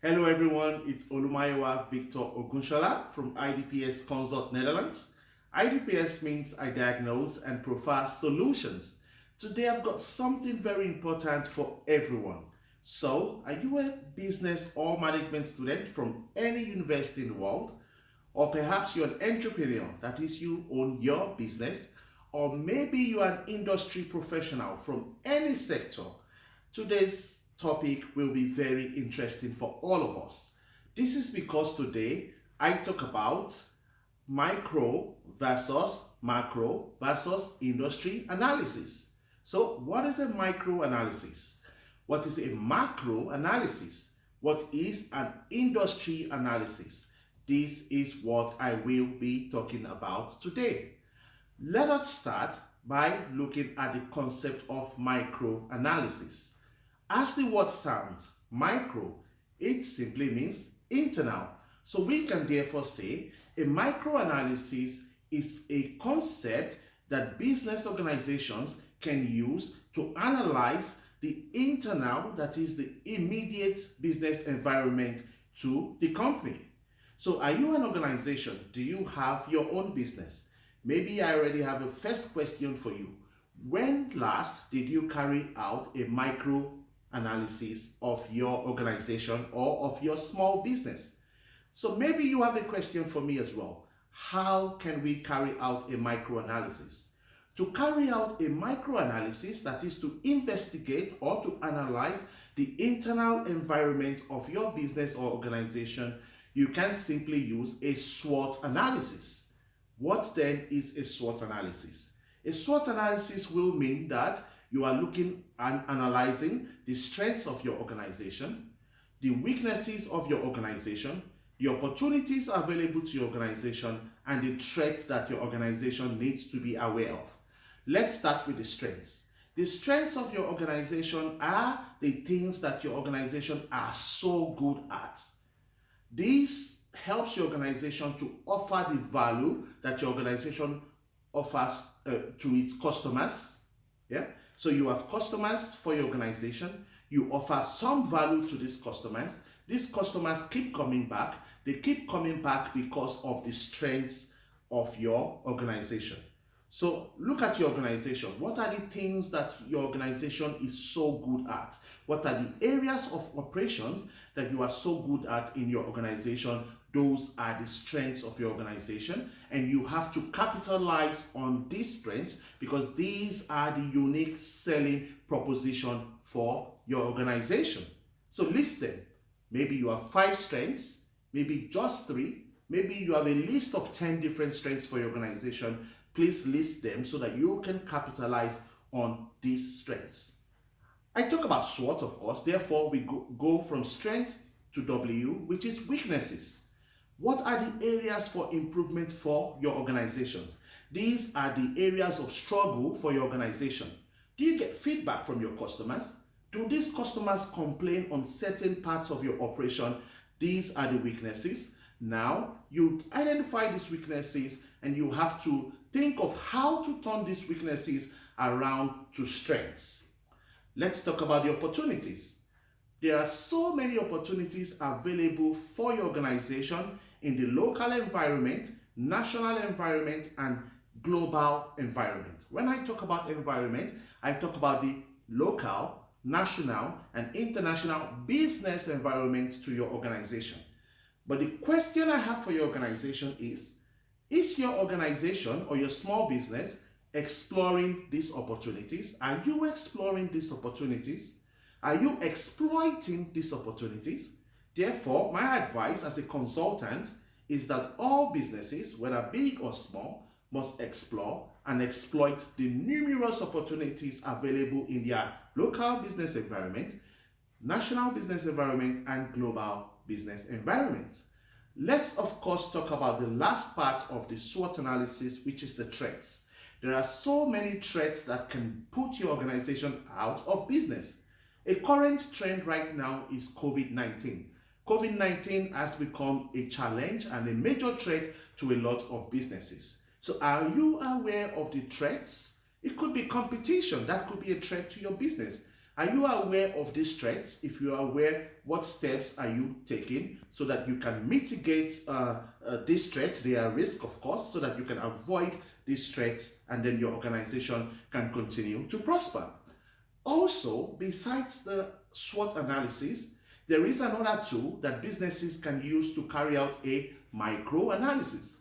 Hello everyone, it's Olumayewa Victor Ogunshola from iDPS Consult Netherlands. iDPS means I diagnose and proffer solutions. Today I've got something very important for everyone. So, are you a business or management student from any university in the world? Or perhaps you're an entrepreneur, that is, you own your business, or maybe you are an industry professional from any sector. Today's topic will be very interesting for all of us. This is because today I talk about micro versus macro versus industry analysis. So, what is a micro analysis? What is a macro analysis? What is an industry analysis? This is what I will be talking about today. Let us start by looking at the concept of micro analysis. As the word sounds, micro, it simply means internal. So we can therefore say a microanalysis is a concept that business organizations can use to analyze the internal, that is the immediate business environment to the company. So are you an organization? Do you have your own business? Maybe I already have a first question for you. When last did you carry out a micro analysis of your organization or of your small business? So maybe you have a question for me as well. How can we carry out a micro analysis? To carry out a micro analysis, that is to investigate or to analyze the internal environment of your business or organization, you can simply use a SWOT analysis. What then is a SWOT analysis? A SWOT analysis will mean that you are looking and analyzing the strengths of your organization, the weaknesses of your organization, the opportunities available to your organization, and the threats that your organization needs to be aware of. Let's start with the strengths. The strengths of your organization are the things that your organization are so good at. This helps your organization to offer the value that your organization offers to its customers. Yeah. So you have customers for your organization. You offer some value to these customers. These customers keep coming back. They keep coming back because of the strengths of your organization. So look at your organization. What are the things that your organization is so good at? What are the areas of operations that you are so good at in your organization? Those are the strengths of your organization, and you have to capitalize on these strengths because these are the unique selling proposition for your organization. So list them. Maybe you have 5 strengths, maybe just 3, maybe you have a list of 10 different strengths for your organization. Please list them so that you can capitalize on these strengths. I talk about SWOT, of course, therefore we go from strength to W, which is weaknesses. What are the areas for improvement for your organizations? These are the areas of struggle for your organization. Do you get feedback from your customers? Do these customers complain on certain parts of your operation? These are the weaknesses. Now, you identify these weaknesses and you have to think of how to turn these weaknesses around to strengths. Let's talk about the opportunities. There are so many opportunities available for your organization in the local environment, national environment, and global environment. When I talk about environment, I talk about the local, national, and international business environment to your organization. But the question I have for your organization is your organization or your small business exploring these opportunities? Are you exploring these opportunities? Are you exploiting these opportunities? Therefore, my advice as a consultant is that all businesses, whether big or small, must explore and exploit the numerous opportunities available in their local business environment, national business environment, and global business environment. Let's, of course, talk about the last part of the SWOT analysis, which is the threats. There are so many threats that can put your organization out of business. A current trend right now is COVID-19. COVID-19 has become a challenge and a major threat to a lot of businesses. So are you aware of the threats? It could be competition. That could be a threat to your business. Are you aware of these threats? If you are aware, what steps are you taking so that you can mitigate these threats? They are risk, of course, so that you can avoid these threats and then your organization can continue to prosper. Also, besides the SWOT analysis, there is another tool that businesses can use to carry out a micro-analysis.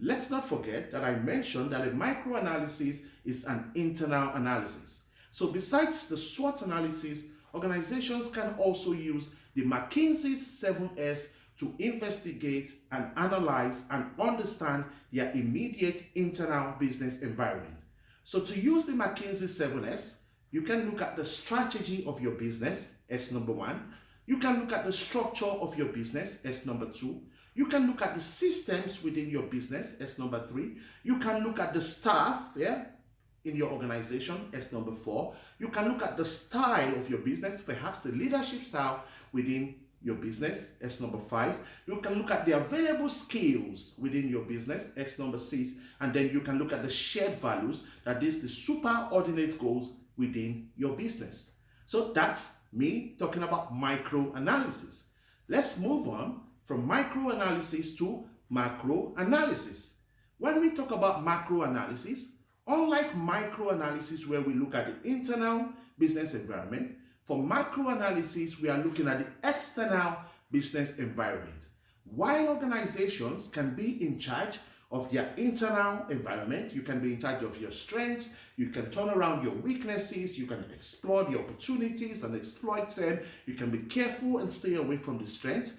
Let's not forget that I mentioned that a micro-analysis is an internal analysis. So besides the SWOT analysis, organizations can also use the McKinsey's 7S to investigate and analyze and understand their immediate internal business environment. So to use the McKinsey 7S, you can look at the strategy of your business as number 1. You can look at the structure of your business as number 2. You can look at the systems within your business as number 3. You can look at the staff in your organization as number 4. You can look at the style of your business, perhaps the leadership style within your business as number 5. You can look at the available skills within your business as number 6. And then you can look at the shared values, that is the superordinate goals within your business. So that's me talking about micro-analysis. Let's move on from micro-analysis to macro-analysis. When we talk about macro-analysis, unlike micro-analysis where we look at the internal business environment, for macro-analysis we are looking at the external business environment. While organizations can be in charge of their internal environment, you can be in charge of your strengths, you can turn around your weaknesses, you can explore the opportunities and exploit them, you can be careful and stay away from the strengths.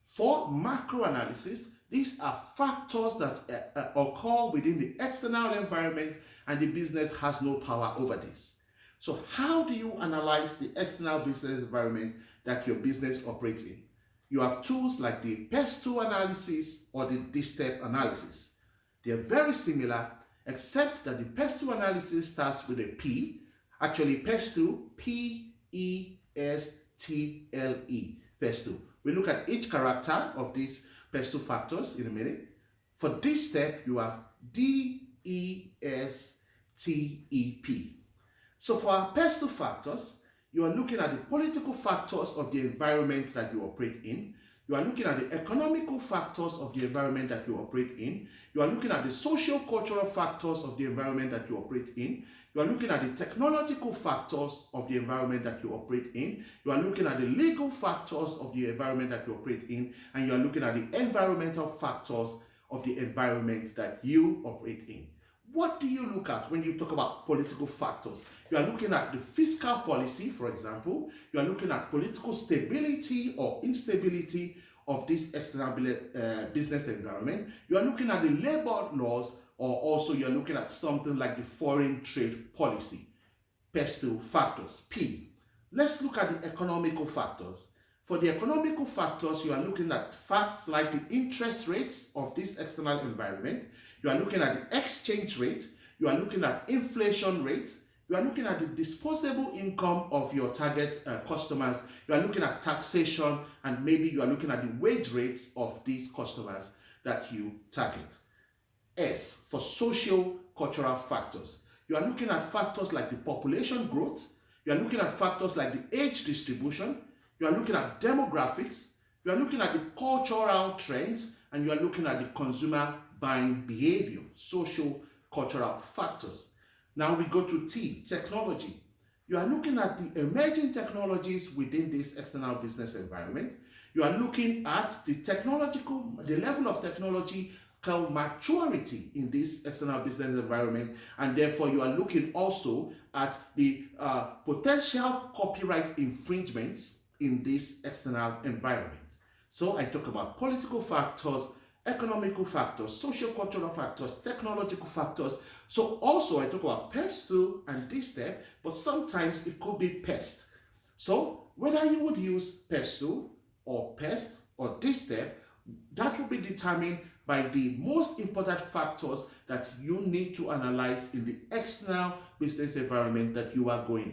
For macro analysis, these are factors that occur within the external environment and the business has no power over this. So how do you analyze the external business environment that your business operates in? You have tools like the PESTLE analysis or the DESTEP analysis. They are very similar, except that the PESTLE analysis starts with a P. Actually, PESTLE, P-E-S-T-L-E, PESTLE. We look at each character of these PESTLE factors in a minute. For DESTEP, you have D-E-S-T-E-P. So for our PESTLE factors, you are looking at the political factors of the environment that you operate in. You are looking at the economical factors of the environment that you operate in. You are looking at the social-cultural factors of the environment that you operate in. You are looking at the technological factors of the environment that you operate in. You are looking at the legal factors of the environment that you operate in. And you are looking at the environmental factors of the environment that you operate in. What do you look at when you talk about political factors? You are looking at the fiscal policy, for example. You are looking at political stability or instability of this external business environment. You are looking at the labor laws, or also you are looking at something like the foreign trade policy. PESTLE factors, P. Let's look at the economical factors. For the economical factors, you are looking at facts like the interest rates of this external environment. You are looking at the exchange rate. You are looking at inflation rates. You are looking at the disposable income of your target customers. You are looking at taxation, and maybe you are looking at the wage rates of these customers that you target. S for social cultural factors. You are looking at factors like the population growth. You are looking at factors like the age distribution. You are looking at demographics. You are looking at the cultural trends, and you are looking at the consumer buying behavior, social cultural factors. Now we go to T, technology. You are looking at the emerging technologies within this external business environment. You are looking at the level of technological maturity in this external business environment, and therefore you are looking also at the potential copyright infringements in this external environment. So I talk about political factors, economical factors, social-cultural factors, technological factors. So also I talk about PESTLE and DESTEP, but sometimes it could be PEST. So whether you would use PESTLE or PEST or DESTEP, that will be determined by the most important factors that you need to analyze in the external business environment that you are going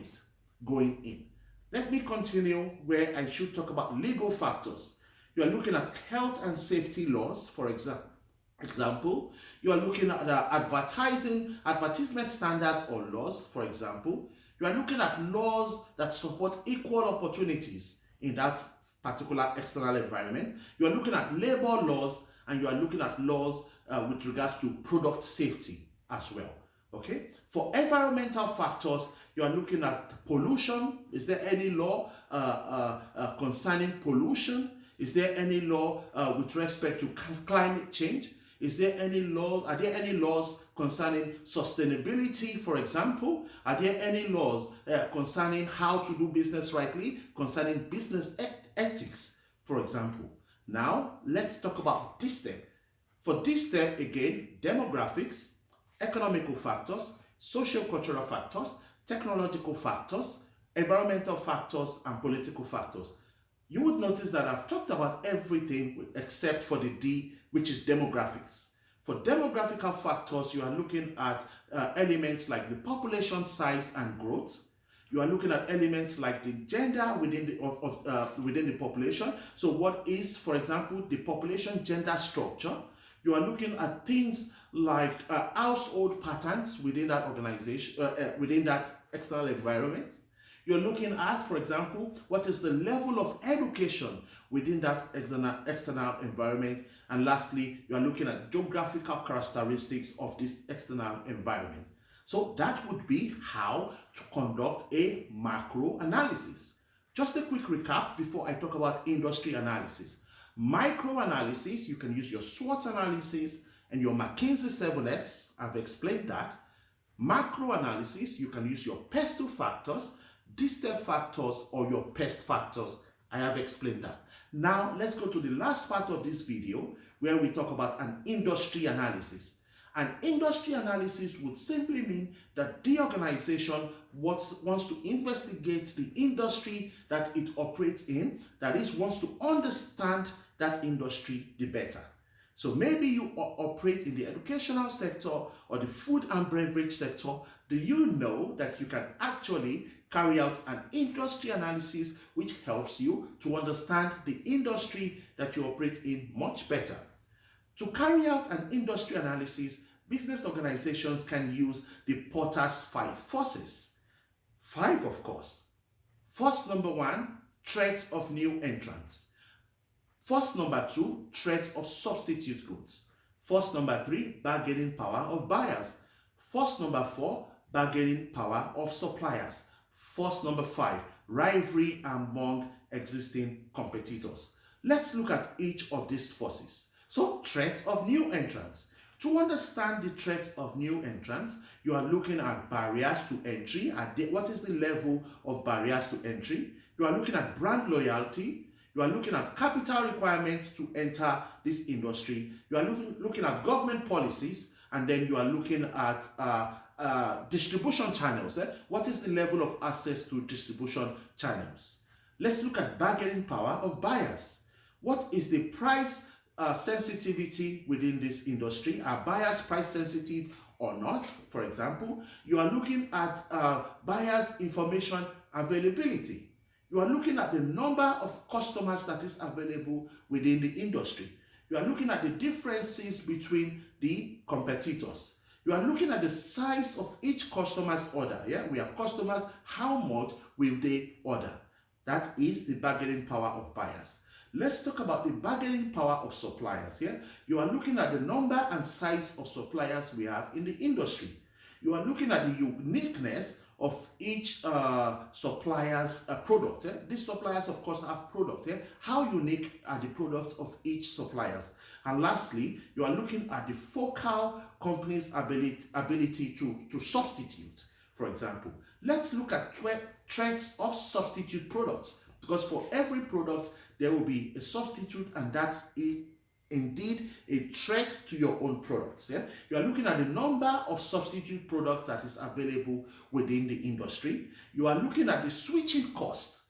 in. Let me continue where I should talk about legal factors. You are looking at health and safety laws, for example. You are looking at advertisement standards or laws, for example. You are looking at laws that support equal opportunities in that particular external environment. You are looking at labor laws, and you are looking at laws with regards to product safety as well. Okay. For environmental factors, you are looking at pollution. Is there any law concerning pollution? Is there any law with respect to climate change? Is there any laws? Are there any laws concerning sustainability, for example? Are there any laws concerning how to do business rightly, concerning business ethics, for example? Now, let's talk about DESTEP. For DESTEP, again, demographics, economical factors, socio-cultural factors, technological factors, environmental factors, and political factors. You would notice that I've talked about everything except for the D, which is demographics. For demographical factors, you are looking at elements like the population size and growth. You are looking at elements like the gender within the population. So what is, for example, the population gender structure? You are looking at things like household patterns within that organization, within that external environment. You're looking at, for example, what is the level of education within that external environment. And lastly, you are looking at geographical characteristics of this external environment. So that would be how to conduct a macro analysis. Just a quick recap before I talk about industry analysis. Micro analysis, you can use your Swot analysis and your McKinsey 7S. I've explained that. Macro analysis, you can use your PESTLE factors, DESTEP factors, or your PEST factors. I have explained that. Now, let's go to the last part of this video where we talk about an industry analysis. An industry analysis would simply mean that the organization wants to investigate the industry that it operates in, that is, wants to understand that industry the better. So maybe you operate in the educational sector or the food and beverage sector. Do you know that you can actually carry out an industry analysis which helps you to understand the industry that you operate in much better? To carry out an industry analysis, business organizations can use the Porter's 5 forces. 5, of course. Force number 1, threat of new entrants. Force number 2, threat of substitute goods. Force number 3, bargaining power of buyers. Force number 4, bargaining power of suppliers. Force number 5, rivalry among existing competitors. Let's look at each of these forces. So, threat of new entrants. To understand the threat of new entrants, you are looking at barriers to entry. What is the level of barriers to entry? You are looking at brand loyalty. You are looking at capital requirements to enter this industry. You are looking at government policies, and then you are looking at distribution channels. What is the level of access to distribution channels? Let's look at bargaining power of buyers. What is the price sensitivity within this industry? Are buyers price sensitive or not? For example, you are looking at buyers' information availability. You are looking at the number of customers that is available within the industry. You are looking at the differences between the competitors. You are looking at the size of each customer's order. Yeah, we have customers. How much will they order? That is the bargaining power of buyers. Let's talk about the bargaining power of suppliers. Yeah, you are looking at the number and size of suppliers we have in the industry. You are looking at the uniqueness of each supplier's product. These suppliers, of course, have product. How unique are the products of each suppliers? And lastly, you are looking at the focal company's ability to substitute. For example, let's look at threats of substitute products, because for every product there will be a substitute, and that's indeed a threat to your own products. Yeah? You are looking at the number of substitute products that is available within the industry. You are looking at the switching cost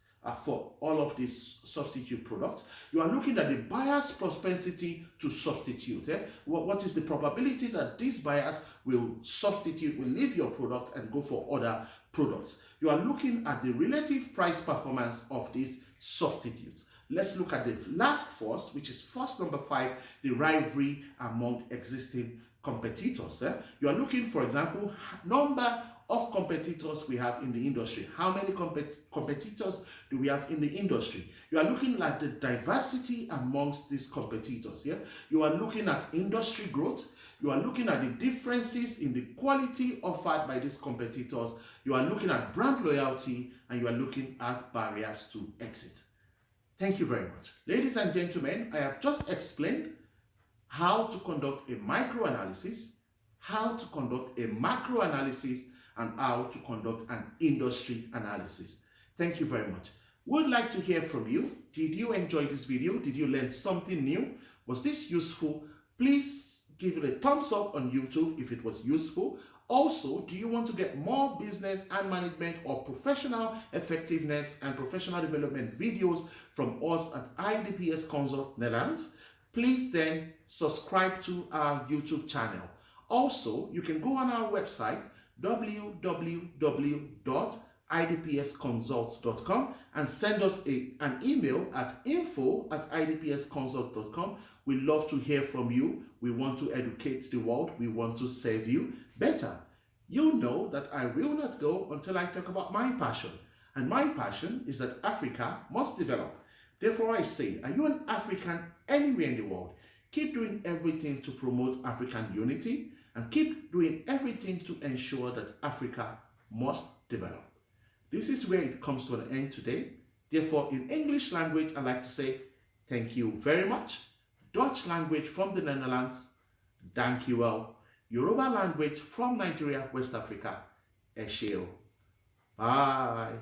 for all of these substitute products. You are looking at the buyer's propensity to substitute. What is the probability that these buyers will substitute, will leave your product and go for other products? You are looking at the relative price performance of these substitutes. Let's look at the last force, which is force number 5, the rivalry among existing competitors. You are looking, for example, number of competitors we have in the industry. How many competitors do we have in the industry? You are looking at the diversity amongst these competitors. Yeah? You are looking at industry growth. You are looking at the differences in the quality offered by these competitors. You are looking at brand loyalty, and you are looking at barriers to exit. Thank you very much. Ladies and gentlemen, I have just explained how to conduct a micro-analysis, how to conduct a macro-analysis, and how to conduct an industry analysis. Thank you very much. Would like to hear from you. Did you enjoy this video? Did you learn something new? Was this useful? Please give it a thumbs up on YouTube if it was useful. Also, do you want to get more business and management or professional effectiveness and professional development videos from us at iDPS Consult Netherlands? Please then subscribe to our YouTube channel. Also, you can go on our website www.idpsconsults.com and send us an email at info@idpsconsult.com. We love to hear from you. We want to educate the world. We want to serve you better. You know that I will not go until I talk about my passion. And my passion is that Africa must develop. Therefore, I say, are you an African anywhere in the world? Keep doing everything to promote African unity, and keep doing everything to ensure that Africa must develop. This is where it comes to an end today. Therefore, in English language, I like to say, thank you very much. Dutch language from the Netherlands, dank you well. Yoruba language from Nigeria, West Africa, ẹ ṣé o. Bye.